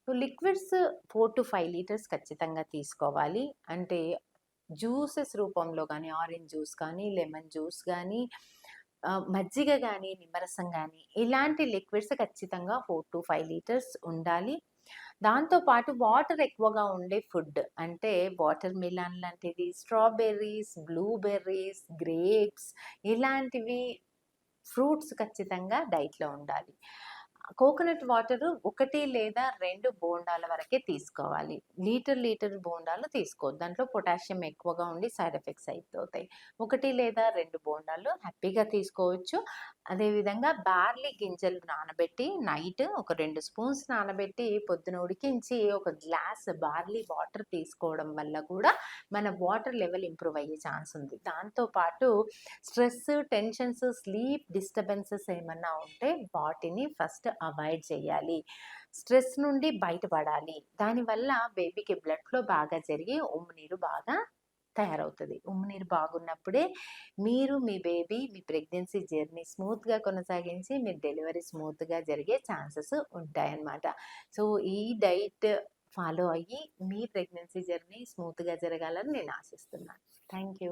Liquids 4-5 litres ఖచ్చితంగా తీసుకోవాలి. అంటే జ్యూసెస్ రూపంలో గానీ, ఆరెంజ్ జ్యూస్ కానీ, లెమన్ జ్యూస్ గానీ, మజ్జిగ గానీ, నిమ్మరసం గానీ, ఇలాంటి లిక్విడ్స్ ఖచ్చితంగా 4-5 లీటర్స్ ఉండాలి. దాంతో పాటు వాటర్ ఎక్కువగా ఉండే ఫుడ్ అంటే వాటర్ మిలన్ లాంటిది, స్ట్రాబెర్రీస్, బ్లూబెర్రీస్, గ్రేప్స్ ఇలాంటివి ఫ్రూట్స్ ఖచ్చితంగా డైట్‌లో ఉండాలి. కోకోనట్ వాటరు 1 లేదా 2 బోండాల వరకే తీసుకోవాలి. లీటర్ బోండాలు తీసుకోవద్దు. దాంట్లో పొటాషియం ఎక్కువగా ఉండి సైడ్ ఎఫెక్ట్స్ అయిపోతాయి. 1 లేదా 2 బోండాలు హ్యాపీగా తీసుకోవచ్చు. అదేవిధంగా బార్లీ గింజలు నానబెట్టి నైట్ ఒక 2 స్పూన్స్ నానబెట్టి పొద్దున ఉడికించి ఒక గ్లాస్ బార్లీ వాటర్ తీసుకోవడం వల్ల కూడా మన వాటర్ లెవెల్ ఇంప్రూవ్ అయ్యే ఛాన్స్ ఉంది. దాంతో పాటు స్ట్రెస్, టెన్షన్స్, స్లీప్ డిస్టర్బెన్సెస్ ఏమన్నా ఉంటే వాటిని ఫస్ట్ అవాయిడ్ చేయాలి. స్ట్రెస్ నుండి బయటపడాలి. దానివల్ల బేబీకి బ్లడ్ ఫ్లో బాగా జరిగి ఉమ్మునీరు బాగా తయారవుతది. ఉమ్మునీరు బాగున్నప్పుడే మీరు, మీ బేబీ, మీ ప్రెగ్నెన్సీ జర్నీ స్మూత్‌గా కొనసాగించి మీ డెలివరీ స్మూత్‌గా జరిగే ఛాన్సెస్ ఉంటాయన్నమాట. సో, ఈ డైట్ ఫాలో అయ్యి మీ ప్రెగ్నెన్సీ జర్నీ స్మూత్‌గా జరగాలని నేను ఆశిస్తున్నాను. Thank you.